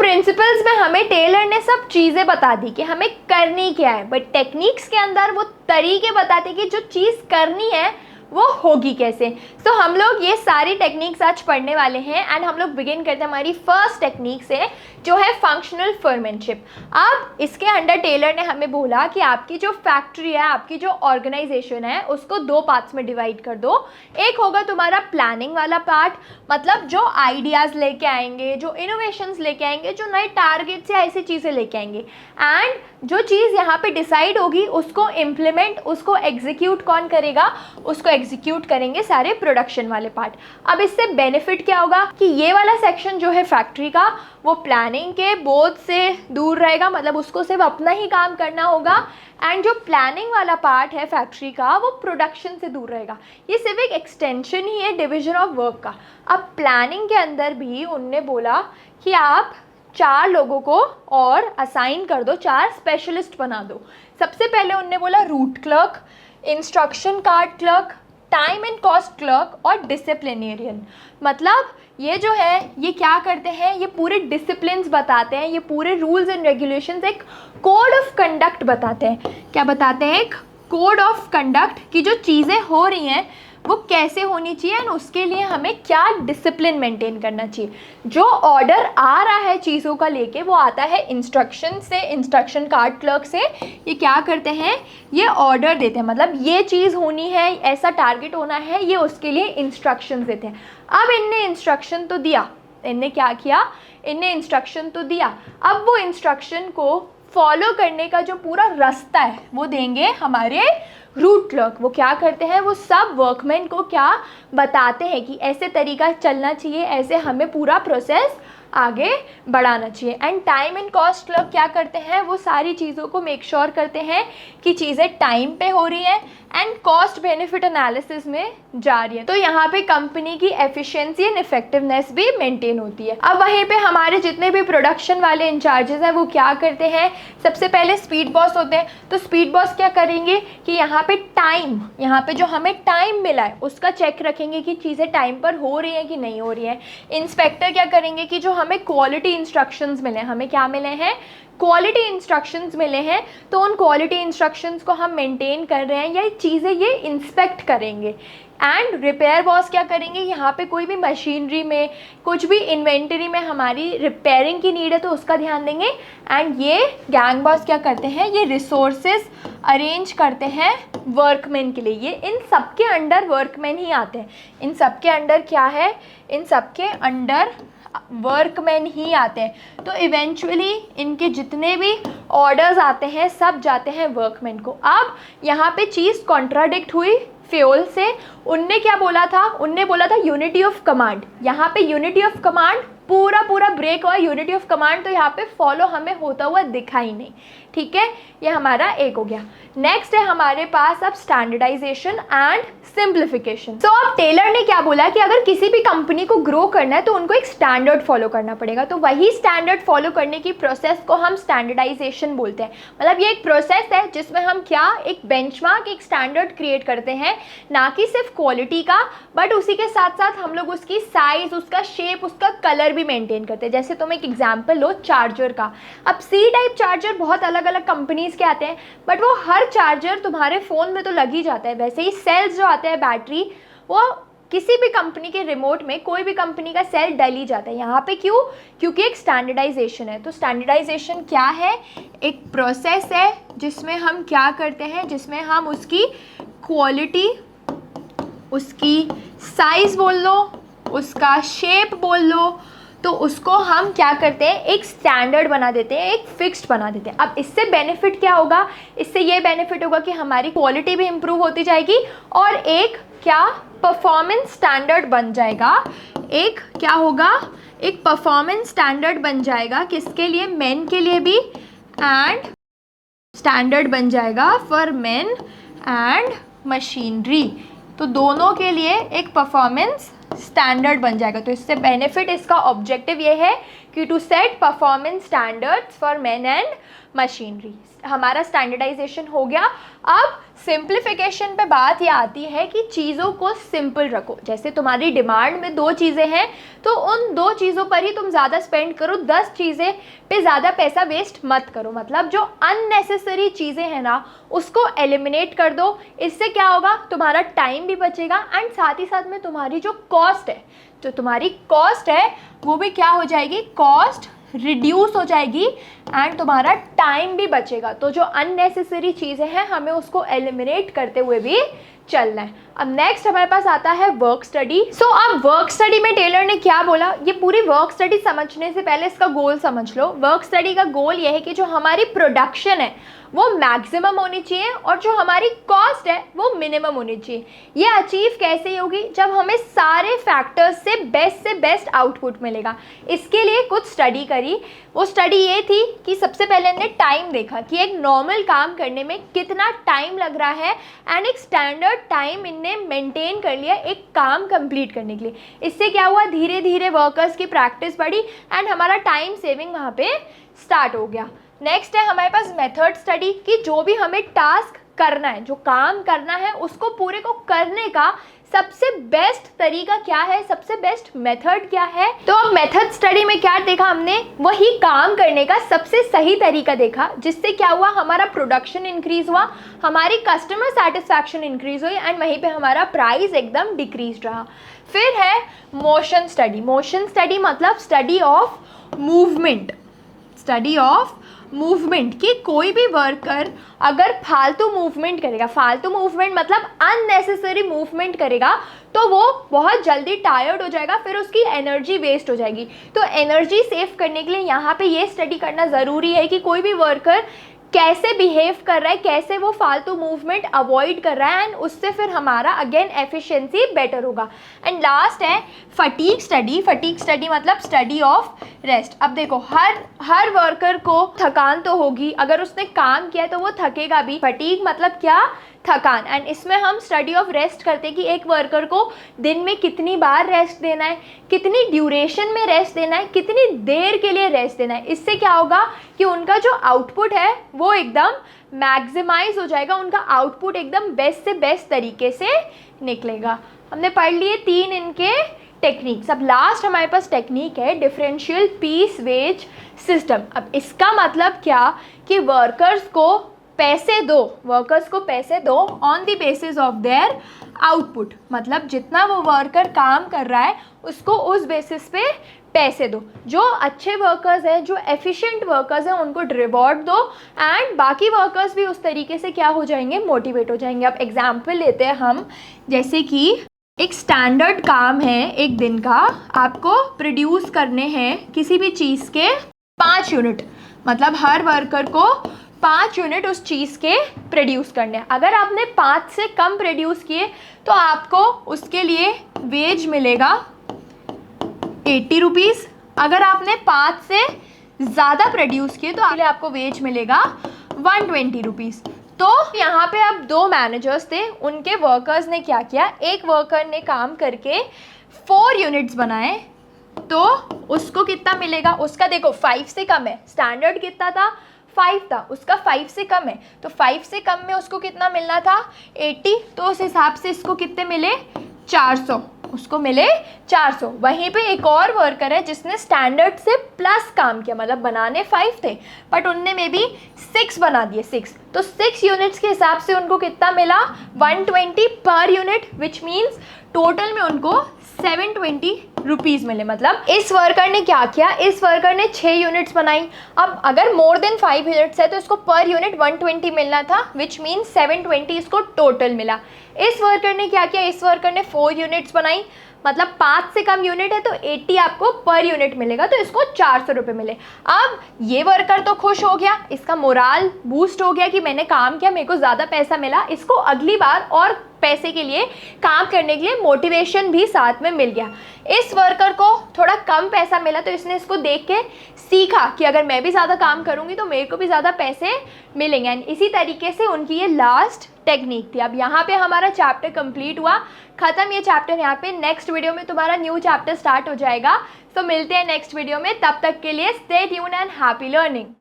Principles में हमें Taylor ने सब चीज़ें बता दी कि हमें करनी क्या है, बट टेक्निक्स के अंदर वो तरीके बताते कि जो चीज़ करनी है वो होगी कैसे। सो हम लोग ये सारी टेक्निक्स आज पढ़ने वाले हैं एंड हम लोग बिगिन करते हैं हमारी फर्स्ट टेक्निक से, जो है फंक्शनल फॉर्मेनशिप। अब इसके अंडर टेलर ने हमें बोला कि आपकी जो फैक्ट्री है, आपकी जो ऑर्गेनाइजेशन है, उसको दो पार्ट्स में डिवाइड कर दो। एक होगा तुम्हारा प्लानिंग वाला पार्ट, मतलब जो आइडियाज़ लेके आएंगे, जो इनोवेशंस लेके आएंगे, जो नए टारगेट्स या ऐसी चीज़ें लेके आएंगे, एंड जो चीज़ यहाँ पे डिसाइड होगी उसको इम्प्लीमेंट, उसको एग्जीक्यूट कौन करेगा, उसको एग्जीक्यूट करेंगे सारे प्रोडक्शन वाले पार्ट। अब इससे बेनिफिट क्या होगा कि ये वाला सेक्शन जो है फैक्ट्री का, वो प्लानिंग के बोझ से दूर रहेगा, मतलब उसको सिर्फ अपना ही काम करना होगा, एंड जो प्लानिंग वाला पार्ट है फैक्ट्री का, वो प्रोडक्शन से दूर रहेगा। ये सिर्फ एक एक्सटेंशन ही है डिवीजन ऑफ वर्क का। अब प्लानिंग के अंदर भी उनने बोला कि आप 4 लोगों को और असाइन कर दो, 4 स्पेशलिस्ट बना दो। सबसे पहले उनने बोला root clerk, instruction card clerk, time and cost clerk और डिसिप्लिनेरियन। मतलब ये जो है ये क्या करते हैं, ये पूरे डिसिप्लिन्स बताते हैं, ये पूरे रूल्स एंड रेगुलेशंस, एक कोड ऑफ कंडक्ट बताते हैं। क्या बताते हैं? एक कोड ऑफ कंडक्ट की जो चीज़ें हो रही हैं वो कैसे होनी चाहिए एंड उसके लिए हमें क्या डिसिप्लिन मेंटेन करना चाहिए। जो ऑर्डर आ रहा है चीज़ों का लेके, वो आता है इंस्ट्रक्शन से, इंस्ट्रक्शन कार्ड क्लर्क से। ये क्या करते हैं, ये ऑर्डर देते हैं, मतलब ये चीज़ होनी है, ऐसा टारगेट होना है, ये उसके लिए इंस्ट्रक्शन देते हैं। अब इनने इंस्ट्रक्शन तो दिया, इनने क्या किया, इनने इंस्ट्रक्शन तो दिया, अब वो इंस्ट्रक्शन को फॉलो करने का जो पूरा रास्ता है वो देंगे हमारे रूट क्लर्क। वो क्या करते हैं, वो सब वर्कमैन को क्या बताते हैं कि ऐसे तरीका चलना चाहिए, ऐसे हमें पूरा प्रोसेस आगे बढ़ाना चाहिए। And time and cost clerk क्या करते हैं, वो सारी चीज़ों को मेक श्योर करते हैं कि चीज़ें टाइम पे हो रही हैं एंड कॉस्ट बेनिफिट एनालिसिस में जा रही है। तो यहाँ पे कंपनी की एफिशिएंसी एंड इफेक्टिवनेस भी मेंटेन होती है। अब वहीं पे हमारे जितने भी प्रोडक्शन वाले इंचार्जेस हैं वो क्या करते हैं, सबसे पहले स्पीड बॉस होते हैं। तो स्पीड बॉस क्या करेंगे कि यहाँ पे टाइम, यहाँ पे जो हमें टाइम मिला है उसका चेक रखेंगे कि चीज़ें टाइम पर हो रही हैं कि नहीं हो रही हैं। इंस्पेक्टर क्या करेंगे कि जो हमें क्वालिटी इंस्ट्रक्शंस मिले, हमें क्या मिले हैं, क्वालिटी इंस्ट्रक्शंस मिले हैं, तो उन क्वालिटी इंस्ट्रक्शंस को हम मेंटेन कर रहे हैं, ये चीज़ें ये इंस्पेक्ट करेंगे। एंड रिपेयर बॉस क्या करेंगे, यहाँ पे कोई भी मशीनरी में, कुछ भी इन्वेंटरी में हमारी रिपेयरिंग की नीड है तो उसका ध्यान देंगे। एंड ये गैंग बॉस क्या करते हैं, ये रिसोर्सेज अरेंज करते हैं वर्कमैन के लिए। ये इन सब के अंडर वर्कमैन ही आते हैं, इन सब के अंडर क्या है, इन सब के अंडर वर्कमैन ही आते हैं। तो इवेंचुअली इनके जितने भी ऑर्डर्स आते हैं सब जाते हैं वर्कमैन को। अब यहाँ पे चीज़ कॉन्ट्राडिक्ट हुई फ्यूल से। उनने क्या बोला था, उनने बोला था यूनिटी ऑफ कमांड। यहाँ पे यूनिटी ऑफ कमांड पूरा ब्रेक हुआ, यूनिटी ऑफ कमांड तो यहाँ पे फॉलो हमें होता हुआ दिखा ही नहीं। ठीक है, ये हमारा एक हो गया। नेक्स्ट है हमारे पास अब स्टैंडर्डाइजेशन एंड सिंप्लीफिकेशन। तो अब टेलर ने क्या बोला कि अगर किसी भी कंपनी को ग्रो करना है तो उनको एक स्टैंडर्ड फॉलो करना पड़ेगा। तो वही स्टैंडर्ड फॉलो करने की प्रोसेस को हम स्टैंडर्डाइजेशन बोलते हैं। मतलब ये एक प्रोसेस है जिसमें हम क्या, एक बेंचमार्क, एक स्टैंडर्ड क्रिएट करते हैं, ना कि सिर्फ क्वालिटी का, बट उसी के साथ साथ हम लोग उसकी साइज, उसका शेप, उसका कलर भी मेंटेन करते हैं। जैसे तुम एक एग्जांपल लो चार्जर का। अब सी टाइप चार्जर बहुत अलग अलग कंपनीज के आते हैं, बट वो हर चार्जर तुम्हारे फ़ोन में तो लग ही जाता है। वैसे ही सेल्स जो आते हैं बैटरी, वो किसी भी कंपनी के रिमोट में कोई भी कंपनी का सेल डल ही जाता है। यहाँ पे क्यों, क्योंकि एक स्टैंडर्डाइजेशन है। तो स्टैंडर्डाइजेशन क्या है, एक प्रोसेस है जिसमें हम क्या करते हैं, जिसमें हम उसकी क्वालिटी, उसकी साइज़ बोल लो, उसका शेप बोल लो, तो उसको हम क्या करते हैं, एक स्टैंडर्ड बना देते हैं, एक फिक्स्ड बना देते हैं। अब इससे बेनिफिट क्या होगा, इससे ये बेनिफिट होगा कि हमारी क्वालिटी भी इम्प्रूव होती जाएगी और एक क्या, परफॉर्मेंस स्टैंडर्ड बन जाएगा। एक क्या होगा, एक परफॉर्मेंस स्टैंडर्ड बन जाएगा, किसके लिए, मेन के लिए भी, एंड स्टैंडर्ड बन जाएगा फॉर मेन एंड मशीनरी। तो दोनों के लिए एक परफॉर्मेंस स्टैंडर्ड बन जाएगा। तो इससे बेनिफिट, इसका ऑब्जेक्टिव ये है कि to set performance standards for man and machinery. हमारा स्टैंडर्डाइजेशन हो गया। अब सिंप्लीफिकेशन पे बात ये आती है कि चीज़ों को सिंपल रखो। जैसे तुम्हारी डिमांड में 2 चीज़ें हैं तो उन 2 चीज़ों पर ही तुम ज़्यादा स्पेंड करो, 10 चीज़ें पे ज़्यादा पैसा वेस्ट मत करो। मतलब जो अननेसेसरी चीज़ें हैं ना उसको एलिमिनेट कर दो। इससे क्या होगा, तुम्हारा टाइम भी बचेगा एंड साथ ही साथ में तुम्हारी जो कॉस्ट है, जो तुम्हारी कॉस्ट है वो भी क्या हो जाएगी, कॉस्ट रिड्यूस हो जाएगी एंड तुम्हारा टाइम भी बचेगा। तो जो अननेसेसरी चीज़ें हैं हमें उसको एलिमिनेट करते हुए भी चलना है। अब नेक्स्ट हमारे पास आता है वर्क स्टडी। सो अब वर्क स्टडी में टेलर ने क्या बोला, ये पूरी वर्क स्टडी समझने से पहले इसका गोल समझ लो। वर्क स्टडी का गोल ये है कि जो हमारी प्रोडक्शन है वो मैक्सिमम होनी चाहिए और जो हमारी कॉस्ट है वो मिनिमम होनी चाहिए। ये अचीव कैसे होगी, जब हमें सारे फैक्टर्स से बेस्ट आउटपुट मिलेगा। इसके लिए कुछ स्टडी करी। वो स्टडी ये थी कि सबसे पहले हमने टाइम देखा कि एक नॉर्मल काम करने में कितना टाइम लग रहा है एंड एक स्टैंडर्ड टाइम इनने मेंटेन कर लिया एक काम कंप्लीट करने के लिए। इससे क्या हुआ, धीरे धीरे वर्कर्स की प्रैक्टिस बढ़ी एंड हमारा टाइम सेविंग वहाँ पे स्टार्ट हो गया। नेक्स्ट है हमारे पास मेथड स्टडी कि जो भी हमें टास्क करना है, जो काम करना है, उसको पूरे को करने का सबसे बेस्ट तरीका क्या है, सबसे बेस्ट मेथड क्या है। तो अब मेथड स्टडी में क्या देखा हमने, वही काम करने का सबसे सही तरीका देखा, जिससे क्या हुआ, हमारा प्रोडक्शन इंक्रीज हुआ, हमारी कस्टमर सेटिस्फैक्शन इंक्रीज हुई एंड वहीं पे हमारा प्राइस एकदम डिक्रीज रहा। फिर है मोशन स्टडी। मोशन स्टडी मतलब study of movement, study of movement कि कोई भी वर्कर अगर फालतू मूवमेंट करेगा, फालतू मूवमेंट मतलब अननेसेसरी मूवमेंट करेगा, तो वो बहुत जल्दी टायर्ड हो जाएगा, फिर उसकी एनर्जी वेस्ट हो जाएगी। तो एनर्जी सेव करने के लिए यहाँ पे ये स्टडी करना ज़रूरी है कि कोई भी वर्कर कैसे बिहेव कर रहा है, कैसे वो फालतू मूवमेंट अवॉइड कर रहा है एंड उससे फिर हमारा अगेन एफिशिएंसी बेटर होगा। एंड लास्ट है फटीग स्टडी। फटीग स्टडी मतलब स्टडी ऑफ रेस्ट। अब देखो हर वर्कर को थकान तो होगी, अगर उसने काम किया तो वो थकेगा भी। फटीग मतलब क्या, थकान। एंड इसमें हम स्टडी ऑफ रेस्ट करते हैं कि एक वर्कर को दिन में कितनी बार रेस्ट देना है, कितनी ड्यूरेशन में रेस्ट देना है, कितनी देर के लिए रेस्ट देना है। इससे क्या होगा कि उनका जो आउटपुट है वो एकदम मैक्सिमाइज हो जाएगा, उनका आउटपुट एकदम बेस्ट से बेस्ट तरीके से निकलेगा। हमने पढ़ लिए 3 इनके टेक्निक्स। अब लास्ट हमारे पास टेक्निक है डिफरेंशियल पीस वेज सिस्टम। अब इसका मतलब क्या कि वर्कर्स को पैसे दो, वर्कर्स को पैसे दो on the basis of their output. मतलब जितना वो वर्कर काम कर रहा है उसको उस बेसिस पे पैसे दो। जो अच्छे वर्कर्स हैं, जो एफिशिएंट वर्कर्स हैं, उनको रिवॉर्ड दो एंड बाकी वर्कर्स भी उस तरीके से क्या हो जाएंगे, मोटिवेट हो जाएंगे। अब एग्जाम्पल लेते हैं हम, जैसे कि एक स्टैंडर्ड काम है एक दिन का, आपको प्रोड्यूस करने हैं किसी भी चीज़ के 5 यूनिट, मतलब हर वर्कर को 5 यूनिट उस चीज़ के प्रोड्यूस करने हैं। अगर आपने 5 से कम प्रोड्यूस किए तो आपको उसके लिए वेज मिलेगा 80 रुपीज़। अगर आपने 5 से ज़्यादा प्रोड्यूस किए तो आपको वेज मिलेगा 120 रुपीज़। तो यहाँ पे अब 2 मैनेजर्स थे, उनके वर्कर्स ने क्या किया, एक वर्कर ने काम करके 4 यूनिट्स बनाए तो उसको कितना मिलेगा, उसका देखो 5 से कम है, स्टैंडर्ड कितना था 5 था, उसका 5 से कम है, तो 5 से कम में उसको कितना मिलना था 80, तो उस हिसाब से इसको कितने मिले 400, उसको मिले 400। वहीं पे एक और वर्कर है जिसने स्टैंडर्ड से प्लस काम किया, मतलब बनाने 5 थे बट उनने में भी 6 बना दिए, 6, तो 6 यूनिट्स के हिसाब से उनको कितना मिला 120 per unit, which means total में उनको 720 रुपीज़ मिले। मतलब इस वर्कर ने क्या किया, इस वर्कर ने 6 यूनिट्स बनाई। अब अगर मोर देन 5 यूनिट्स है तो इसको पर यूनिट 120 मिलना था, विच मीन्स 720 इसको टोटल मिला। इस वर्कर ने क्या किया, इस वर्कर ने 4 यूनिट्स बनाई, मतलब 5 से कम यूनिट है तो 80 आपको पर यूनिट मिलेगा, तो इसको 400 रुपये मिले। अब ये वर्कर तो खुश हो गया, इसका मोराल बूस्ट हो गया कि मैंने काम किया, मेरे को ज़्यादा पैसा मिला, इसको अगली बार और पैसे के लिए काम करने के लिए मोटिवेशन भी साथ में मिल गया। इस वर्कर को थोड़ा कम पैसा मिला तो इसने इसको देख के सीखा कि अगर मैं भी ज़्यादा काम करूँगी तो मेरे को भी ज़्यादा पैसे मिलेंगे, एंड इसी तरीके से उनकी ये लास्ट टेक्निक थी। अब यहाँ पे हमारा चैप्टर कंप्लीट हुआ, ख़त्म ये चैप्टर यहाँ पे। नेक्स्ट वीडियो में तुम्हारा न्यू चैप्टर स्टार्ट हो जाएगा। तो मिलते हैं नेक्स्ट वीडियो में, तब तक के लिए stay tune and happy learning.